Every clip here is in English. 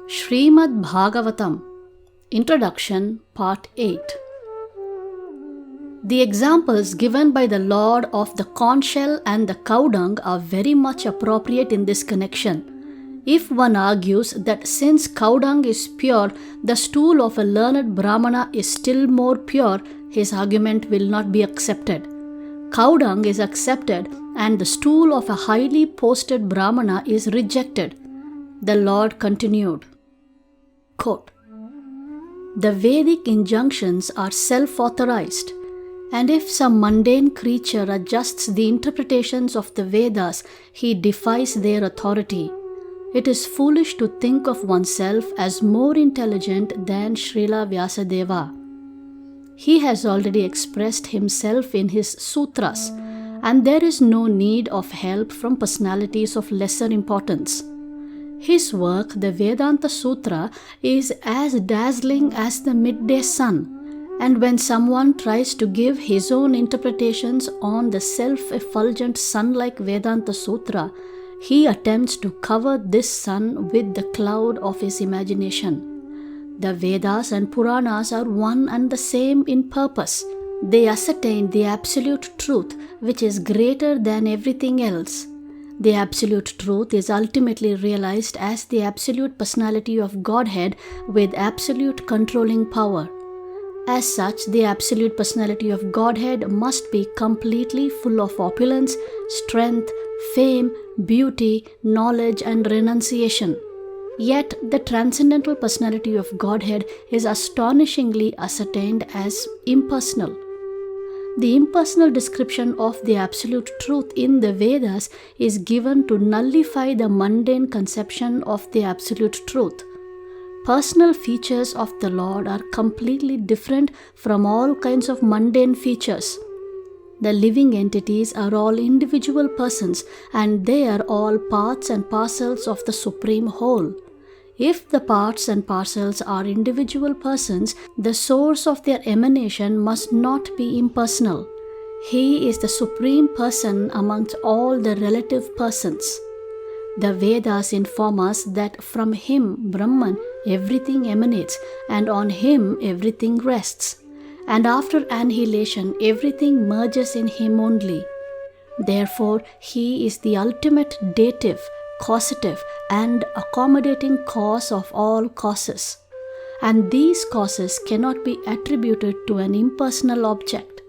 Srimad Bhagavatam Introduction Part 8. The examples given by the Lord of the conch shell and the cow dung are very much appropriate in this connection. If one argues that since cow dung is pure, the stool of a learned Brahmana is still more pure, his argument will not be accepted. Cow dung is accepted and the stool of a highly posted Brahmana is rejected. The Lord continued, quote, "The Vedic injunctions are self-authorized, and if some mundane creature adjusts the interpretations of the Vedas, he defies their authority. It is foolish to think of oneself as more intelligent than Srila Vyasadeva. He has already expressed himself in his sutras, and there is no need of help from personalities of lesser importance. His work, the Vedanta Sutra, is as dazzling as the midday sun, and when someone tries to give his own interpretations on the self-effulgent sun-like Vedanta Sutra, he attempts to cover this sun with the cloud of his imagination. The Vedas and Puranas are one and the same in purpose. They ascertain the absolute truth, which is greater than everything else. The absolute truth is ultimately realized as the absolute personality of Godhead with absolute controlling power. As such, the absolute personality of Godhead must be completely full of opulence, strength, fame, beauty, knowledge, and renunciation. Yet, the transcendental personality of Godhead is astonishingly ascertained as impersonal. The impersonal description of the absolute truth in the Vedas is given to nullify the mundane conception of the absolute truth. Personal features of the Lord are completely different from all kinds of mundane features. The living entities are all individual persons, and they are all parts and parcels of the Supreme Whole. If the parts and parcels are individual persons, the source of their emanation must not be impersonal. He is the Supreme Person amongst all the relative persons. The Vedas inform us that from him, Brahman, everything emanates, and on him everything rests. And after annihilation, everything merges in him only. Therefore, he is the ultimate dative, causative, and accommodating cause of all causes. And these causes cannot be attributed to an impersonal object.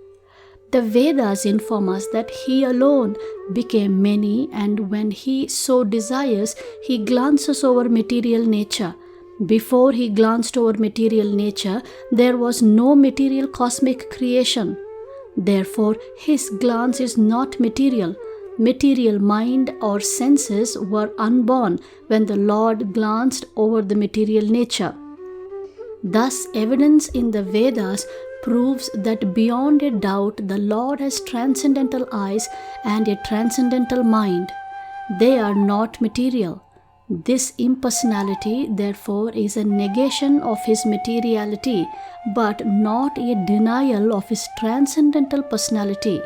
The Vedas inform us that he alone became many, and when he so desires, he glances over material nature. Before he glanced over material nature, there was no material cosmic creation. Therefore, his glance is not material. Material mind or senses were unborn when the Lord glanced over the material nature. Thus, evidence in the Vedas proves that beyond a doubt the Lord has transcendental eyes and a transcendental mind. They are not material. This impersonality, therefore, is a negation of his materiality, but not a denial of his transcendental personality.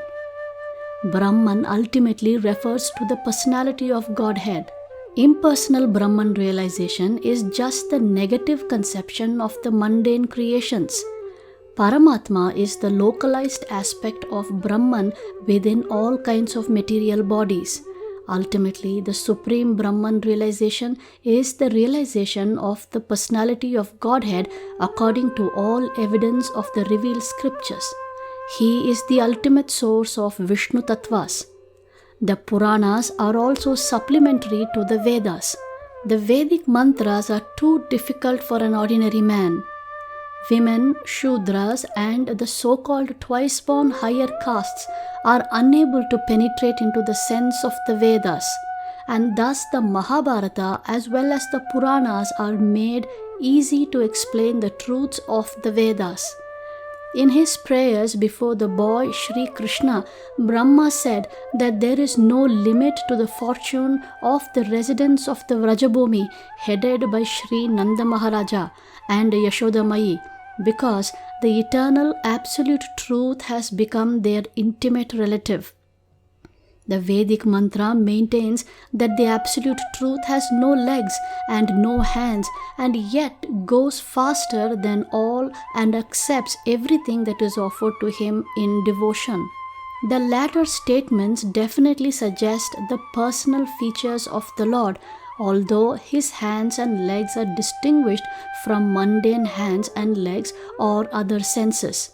Brahman ultimately refers to the personality of Godhead. Impersonal Brahman realization is just the negative conception of the mundane creations. Paramatma is the localized aspect of Brahman within all kinds of material bodies. Ultimately, the Supreme Brahman realization is the realization of the personality of Godhead according to all evidence of the revealed scriptures. He is the ultimate source of Vishnu Tattvas. The Puranas are also supplementary to the Vedas. The Vedic mantras are too difficult for an ordinary man. Women, Shudras, and the so-called twice-born higher castes are unable to penetrate into the sense of the Vedas, and thus the Mahabharata as well as the Puranas are made easy to explain the truths of the Vedas. In his prayers before the boy Sri Krishna, Brahma said that there is no limit to the fortune of the residents of the Vrajabhumi headed by Sri Nanda Maharaja and Yashodamayi, because the eternal absolute truth has become their intimate relative. The Vedic mantra maintains that the Absolute Truth has no legs and no hands and yet goes faster than all and accepts everything that is offered to him in devotion. The latter statements definitely suggest the personal features of the Lord, although his hands and legs are distinguished from mundane hands and legs or other senses.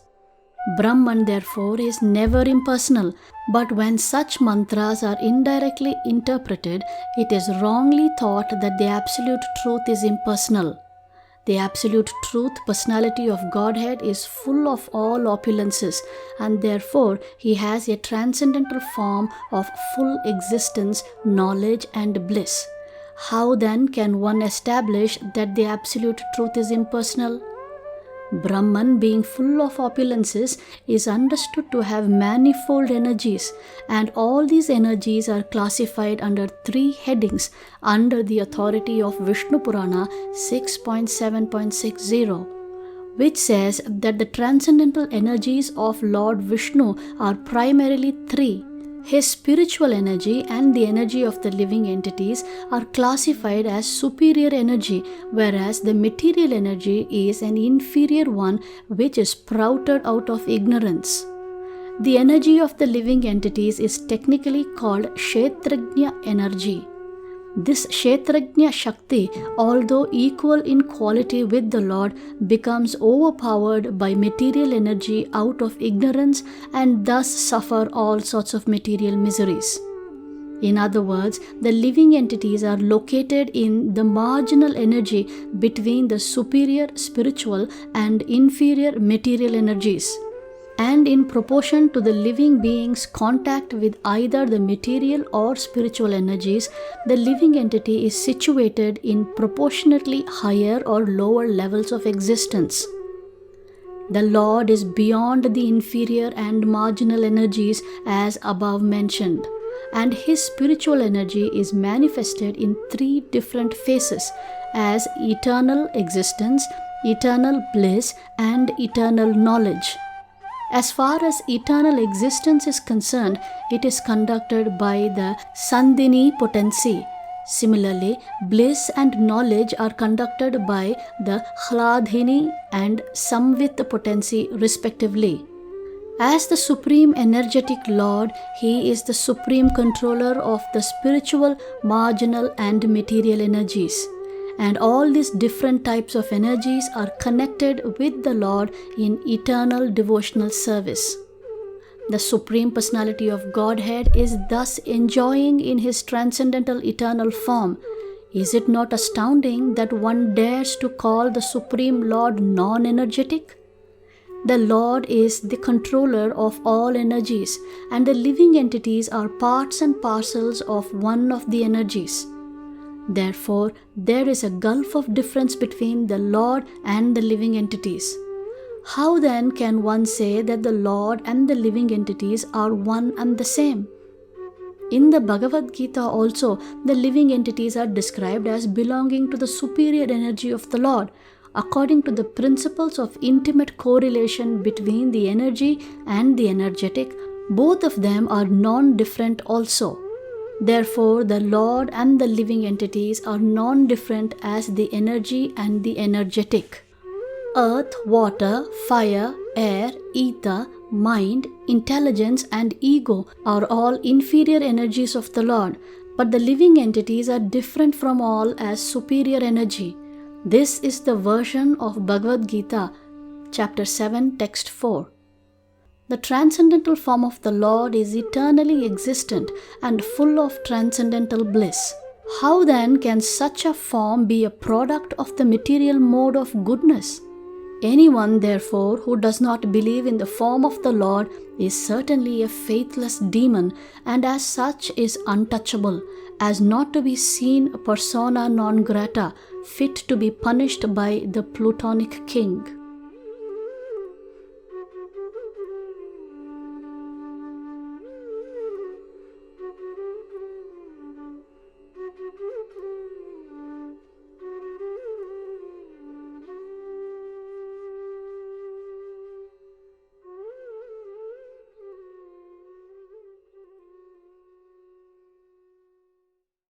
Brahman, therefore, is never impersonal, but when such mantras are indirectly interpreted, it is wrongly thought that the Absolute Truth is impersonal. The Absolute Truth personality of Godhead is full of all opulences, and therefore he has a transcendental form of full existence, knowledge and bliss. How then can one establish that the Absolute Truth is impersonal? Brahman, being full of opulences, is understood to have manifold energies, and all these energies are classified under 3 headings under the authority of Vishnu Purana 6.7.60, which says that the transcendental energies of Lord Vishnu are primarily 3. His spiritual energy and the energy of the living entities are classified as superior energy, whereas the material energy is an inferior one which is sprouted out of ignorance. The energy of the living entities is technically called Kshetrajna energy. This Kshetrajna Shakti, although equal in quality with the Lord, becomes overpowered by material energy out of ignorance and thus suffer all sorts of material miseries. In other words, the living entities are located in the marginal energy between the superior spiritual and inferior material energies. And in proportion to the living being's contact with either the material or spiritual energies, the living entity is situated in proportionately higher or lower levels of existence. The Lord is beyond the inferior and marginal energies as above mentioned, and his spiritual energy is manifested in 3 different phases as eternal existence, eternal bliss, and eternal knowledge. As far as eternal existence is concerned, it is conducted by the Sandhini potency. Similarly, bliss and knowledge are conducted by the Hladhini and Samvit potency respectively. As the Supreme Energetic Lord, he is the supreme controller of the spiritual, marginal and material energies. And all these different types of energies are connected with the Lord in eternal devotional service. The Supreme Personality of Godhead is thus enjoying in his transcendental eternal form. Is it not astounding that one dares to call the Supreme Lord non-energetic? The Lord is the controller of all energies, and the living entities are parts and parcels of one of the energies. Therefore, there is a gulf of difference between the Lord and the living entities. How then can one say that the Lord and the living entities are one and the same? In the Bhagavad Gita also, the living entities are described as belonging to the superior energy of the Lord, according to the principles of intimate correlation between the energy and the energetic. Both of them are non-different also. Therefore, the Lord and the living entities are non-different as the energy and the energetic. Earth, water, fire, air, ether, mind, intelligence and ego are all inferior energies of the Lord, but the living entities are different from all as superior energy. This is the version of Bhagavad Gita, chapter 7, text 4. The transcendental form of the Lord is eternally existent and full of transcendental bliss. How then can such a form be a product of the material mode of goodness? Anyone, therefore, who does not believe in the form of the Lord is certainly a faithless demon, and as such is untouchable, as not to be seen persona non grata, fit to be punished by the Plutonic king.